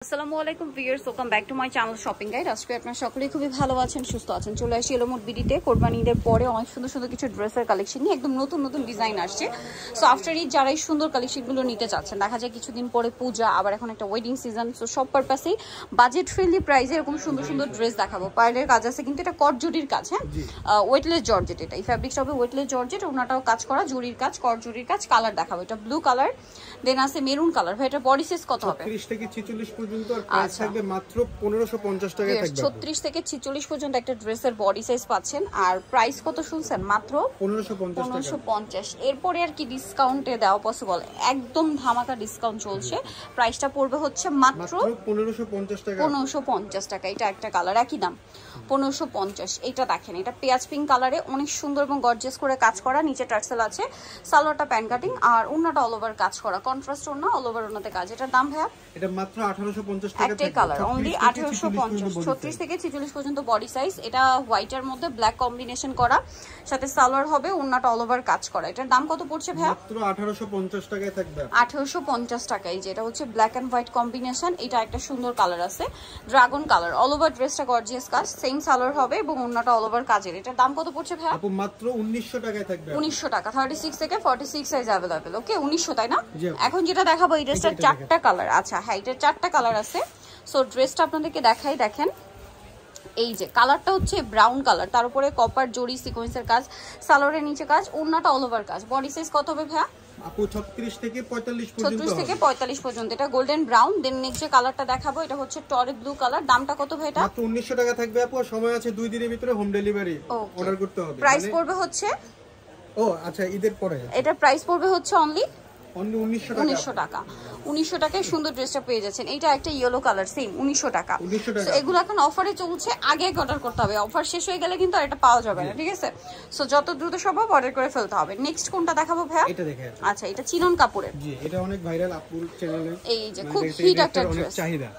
আসসালামু আলাইকুম viewers, welcome back to my channel shopping guide. আজকে আপনারা সকলেই খুবই ভালো আছেন, সুস্থ আছেন। চলে আসি এলোমোট বিডিতে কোরবানি ঈদের পরে অনেক সুন্দর সুন্দর কিছু ড্রেসের কালেকশন নিয়ে একদম নতুন নতুন ডিজাইন আসছে। সো আফটার ঈদ যারা এই সুন্দর কালেকশনগুলো নিতে চাচ্ছেন, দেখা যায় কিছুদিন পরে পূজা, আবার এখন একটা ওয়েডিং সিজন। সো সব পারপাসেই বাজেট ফ্রেন্ডলি প্রাইসে এরকম সুন্দর সুন্দর ড্রেস দেখাবো। পার্লের কাজ আছে কিন্তু এটা কট জরির কাজ, হ্যাঁ, ওয়েটলেস জর্জেট। এটা এই ফ্যাব্রিকটা হবে ওয়েটলেস জর্জেট, ওনাটাও কাজ করা জরির কাজ, কট জরির কাজ। কালার দেখাবো, এটা ব্লু কালার, দেন আছে মেরুন কালার। ভাই এটা বডি সাইজ কত হবে? 30 থেকে 46 পর্যন্ত আর প্রাইস থাকবে মাত্র 1550 টাকায় থাকবে। 36 থেকে 46 পর্যন্ত একটা ড্রেসের বডি সাইজ পাচ্ছেন। আর প্রাইস কত শুনছেন? মাত্র 1550। এরপরে আর কি ডিসকাউন্টে দেওয়া পসিবল? একদম ধামাকা ডিসকাউন্ট চলছে। প্রাইসটা পড়বে হচ্ছে মাত্র 1550 টাকা। 1550 টাকা। এটা একটা কালার, একই দাম 1550। এটা দেখেন, এটা পেঁয়াজ পিঙ্ক কালারে অনেক সুন্দর এবং গর্জিয়াস করে কাজ করা। নিচে টার্সেল আছে, সালোয়ারটা প্যান কাটিং, আর ওন্নাটা অল ওভার কাজ করা, কন্ট্রাস্ট ওন্না, অল ওভার ওন্নাতে কাজ। এটার দাম ভাইয়া এটা মাত্র 1850 টাকা। একটাই কালার, অনলি 1850। 36 থেকে 46 পর্যন্ত বডি সাইজ। এটা হোয়াইটের মধ্যে ব্ল্যাক কম্বিনেশন করা, সাথে সালোয়ার হবে, ওন্নাটা অল ওভার কাজ করা। এটার দাম কত পড়ছে ভাইয়া? মাত্র 1850 টাকায় থাকবে। 1850 টাকায়। যেটা হচ্ছে ব্ল্যাক এন্ড হোয়াইট কম্বিনেশন। এটা একটা সুন্দর কালার আছে, ড্রাগন কালার। অল ওভার ড্রেসটা গর্জিয়াস কাজ, সেম সালোয়ার হবে এবং ওন্নাটা অল ওভার কাজের। এটার দাম কত পড়ছে ভাইয়া? আপু মাত্র 1900 টাকায় থাকবে। 1900 টাকা। 36 থেকে 46 সাইজ अवेलेबल। ওকে, 1900, তাই না? এখন যেটা দেখাবো এই ড্রেসটার চারটা কালার। আচ্ছা হ্যাঁ, এটার চারটা কালার আছে। সো ড্রেসটা আপনাদেরকে দেখাই। দেখেন, এই যে কালারটা হচ্ছে ব্রাউন কালার, তার উপরে কপার জরি সিকোয়েন্সের কাজ, সালোয়ারের নিচে কাজ, ওন্নাটা অল ওভার কাজ। বডি সাইজ কত হবে ভাইয়া? আপু 36 থেকে 45 পর্যন্ত। 36 থেকে 45 পর্যন্ত। এটা গোল্ডেন ব্রাউন। দেন নেক্সট যে কালারটা দেখাবো এটা হচ্ছে টরে ব্লু কালার। দামটা কত ভাই এটা? মাত্র 1900 টাকা থাকবে আপু। সময় আছে 2 দিনের ভিতরে হোম ডেলিভারি অর্ডার করতে হবে। প্রাইস পড়বে হচ্ছে, ও আচ্ছা, ঈদের পরে এটা প্রাইস পড়বে হচ্ছে অনলি 1900 টাকা। 1900 টাকায় সুন্দর ড্রেসটা পেয়ে যাচ্ছেন। এইটা একটা ইয়েলো কালার, সেম 1900 টাকা। সো এগুলো এখন অফারে চলছে, আগে অর্ডার করতে হবে। অফার শেষ হয়ে গেলে কিন্তু আর এটা পাওয়া যাবে না, ঠিক আছে? সো যত দ্রুত সম্ভব অর্ডার করে ফেলতে হবে। নেক্সট কোনটা দেখাবো ভাইয়া? এটা দেখেন। আচ্ছা, এটা চিনন কাপড়ের। জি, এটা অনেক ভাইরাল আপুর চ্যানেলে। এই যে খুব হিট একটা ড্রেস, চাহিদা।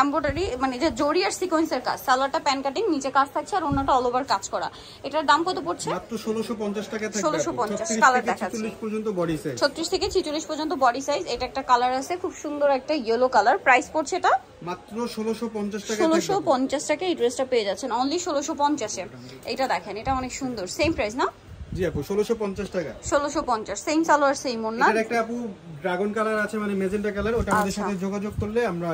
এমব্রয়ডারি মানে যে জরি আর সিকোয়েন্সের কাজ, সালোয়ারটা প্যান কাটিং, নিচে কাজ থাকছে, আর ওন্নাটা অল ওভার কাজ করা। এটার দাম কত পড়ছে? মাত্র 1650 টাকা থাকবে। 1650 কালার দেখাচ্ছি। 46 পর্যন্ত বডি সাইজ। 36 থেকে 46 পর্যন্ত বডি সাইজ। এটা একটা কালার আছে, খুব সুন্দর একটা ইয়েলো কালার। প্রাইস পড়ছে এটা মাত্র 1650 টাকা। 1650 টাকা এই ড্রেসটা পেয়ে যাচ্ছেন অনলি 1650 এ। এটা দেখেন, এটা অনেক সুন্দর, সেম প্রাইস না? জি আপু, 1650 টাকা। 1650, সেম সালোয়ার সেম ওন্না। এটার একটা আপু ড্রাগন কালার আছে, মানে মেজেন্টা কালার। ওটা আমাদের সাথে যোগাযোগ করলে আমরা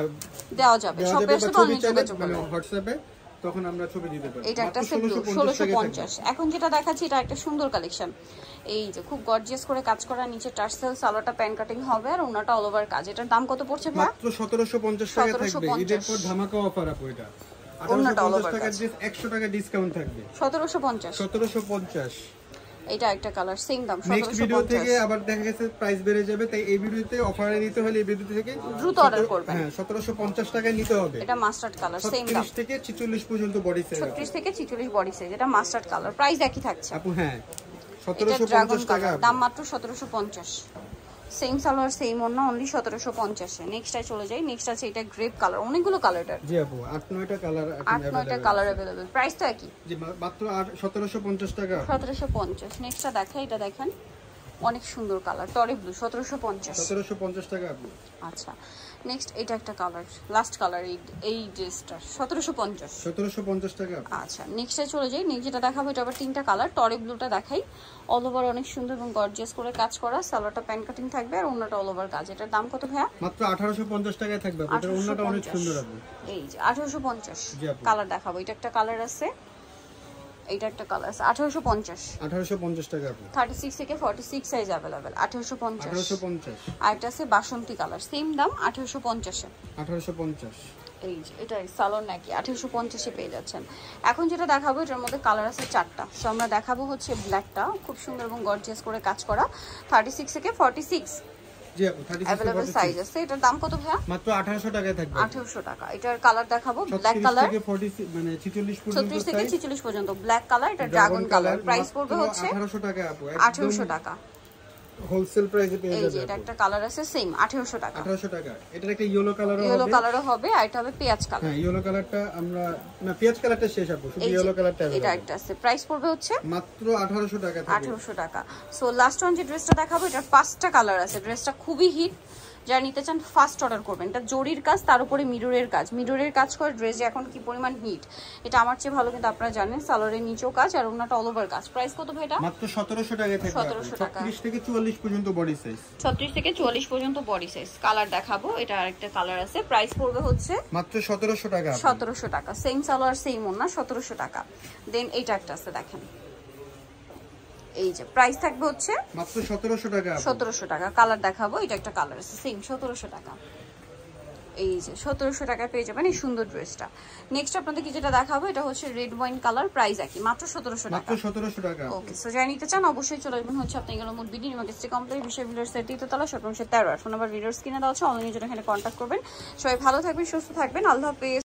দেওয়া যাবে। সবের সাথে অনলাইন যোগাযোগ মানে হোয়াটসঅ্যাপে, তখন আমরা ছবি দিতে পারি। এটা একটা 1650। এখন যেটা দেখাচ্ছি এটা একটা সুন্দর কালেকশন। এই যে খুব গর্জিয়াস করে কাজ করা, নিচে টার্সেল, সালোয়ারটা প্যান কাটিং হবে, আর ওন্নাটা অল ওভার কাজ। এটার দাম কত পড়ছে ভাই? মাত্র 1750 টাকা থাকবে। ঈদের পর ধামাকা অফার আপু। এটা 1850 টাকার ড্রেস, 100 টাকা ডিসকাউন্ট থাকবে। 1750। এটা একটা কালার, সেম দাম 1750। নেক্সট ভিডিও থেকে আবার দেখা গেছে প্রাইস বেড়ে যাবে, তাই এই ভিডিওতে অফারে নিতে হলে এই ভিডিও থেকে দ্রুত অর্ডার করবেন। হ্যাঁ, 1750 টাকায় নিতে হবে। এটা মাস্টার্ড কালার, সেম দাম। 36 থেকে 46 পর্যন্ত বডি সাইজ। 36 থেকে 46 বডি সাইজ। এটা মাস্টার্ড কালার, প্রাইস একই থাকছে আপু। হ্যাঁ, 1750 টাকা, দাম মাত্র 1750। সেম সালোয়ার সেম ওন্না, অনলি 1750 এ। নেক্সট চলে যাই। নেক্সট আছে এটা গ্রেপ কালার, অনেকগুলো কালার। জি আপু, 8-9টা কালার, 8-9টা কালার अवेलेबल। প্রাইস তো একই, জি মাত্র 1750 টাকা। 1750। নেক্সটটা দেখা, এটা দেখেন অনেক সুন্দর কালার, টরি ব্লু, 1750 টাকা আপু। আচ্ছা, নেক্সট এটা একটা কালার, লাস্ট কালার এই ড্রেসটা 1750 টাকা। আচ্ছা, নেক্সটে চলে যাই। নেক্সট যেটা দেখাবো এটা আবার তিনটা কালার। টরি ব্লুটা দেখাই, অল ওভার অনেক সুন্দর এবং গর্জিয়াস করে কাজ করা, সালোয়ারটা প্যান কাটিং থাকবে, আর ওন্নাটা অল ওভার কাজ। এটার দাম কত ভাইয়া? মাত্র 1850 টাকায় থাকবে। এটার ওন্নাটা অনেক সুন্দর আপু। এই যে 1850 কালার দেখাবো। এটা একটা কালার আছে, এটা একটা কালার আছে। 1850 টাকা আপু। 36 থেকে 46 সাইজ अवेलेबल। 1850। আর এটা আছে বাসন্তী কালার, সেম দাম 1850 এ। 1850। এই যে এটা সালোয়ার নাকি 1850 এ পেয়ে যাচ্ছেন। এখন যেটা দেখাবো এটার মধ্যে কালার আছে চারটা। সো আমরা দেখাবো হচ্ছে ব্ল্যাকটা, খুব সুন্দর এবং গর্জিয়াস করে কাজ করা, 36 থেকে 46 জি আপু, 36 अवेलेबल সাইজ আছে। এটার দাম কত ভাইয়া? মাত্র 1800 টাকায় থাকবে। 1800 টাকা। এটার কালার দেখাবো, ব্ল্যাক কালার, 36 থেকে 46 মানে 46 পর্যন্ত। 36 থেকে 46 পর্যন্ত ব্ল্যাক কালার। এটা ড্রাগন কালার। প্রাইস পড়বে হচ্ছে 1800 টাকা আপু। 1800 টাকা হোলসেল প্রাইসে পেয়ে যাবেন। এই যে এটা একটা কালার আছে, সেম 1800 টাকা। 1800 টাকা। এটার একটা ইয়েলো কালারও হবে। ইয়েলো কালারও হবে, আর এটা হবে পেঁয়াজ কালার। হ্যাঁ, ইয়েলো কালারটা আমরা না, পেঁয়াজ কালারটা শেষ আপু, শুধু ইয়েলো কালারটা আছে। এটা একটা আছে, প্রাইস পড়বে হচ্ছে মাত্র 1800 টাকা থেকে। 1800 টাকা। সো লাস্ট ওয়ান যে ড্রেসটা দেখাবো এটার 5টা কালার আছে। ড্রেসটা খুবই হিট, যারা নিতে চান ফার্স্ট অর্ডার করবেন। এটা জরির কাজ, তার উপরে মিররের কাজ। মিররের কাজ করে ড্রেস এখন কি পরিমাণ হিট, এটা আমার চেয়ে ভালো কিন্তু আপনারা জানেন। সালোয়ারের নিচেও কাজ আর ওনাটা অল ওভার কাজ। প্রাইস কত ভাই এটা? মাত্র 1700 টাকায় থাকবে। 1700 টাকা। 36 থেকে 44 পর্যন্ত বডি সাইজ। 36 থেকে 44 পর্যন্ত বডি সাইজ। কালার দেখাবো, এটা আরেকটা কালার আছে। প্রাইস পড়বে হচ্ছে মাত্র 1700 টাকা। 1700 টাকা। সেম সালোয়ার সেম ওন্না, 1700 টাকা। দেন এইটা একটা আছে দেখেন, এই যে প্রাইস থাকবে হচ্ছে মাত্র 1700 টাকা। 1700 টাকা। কালার দেখাবো, এটা একটা কালার আছে সেম 1700 টাকা। এই যে 1700 টাকায় পেয়ে যাবেন এই সুন্দর ড্রেসটা। নেক্সট আপনাদের কি যেটা দেখাবো, এটা হচ্ছে রেড ওয়াইন কালার। প্রাইস একই, মাত্র 1700 টাকা। মাত্র 1700 টাকা। ওকে, সো যারা নিতে চান অবশ্যই চলে আসবেন হচ্ছে আপনি গেল মোট বিডি নিমাগেস্টি কমপ্লেক্স বিশাল ভিলার সেট দ্বিতীয়তলা, শপ নম্বর 13। ফোন নাম্বার ভিডিওর স্ক্রিনে দেওয়া আছে, অনলাইনে জন্য এখানে কন্ট্যাক্ট করবেন। সবাই ভালো থাকবেন, সুস্থ থাকবেন, আল্লাহ হাফেজ।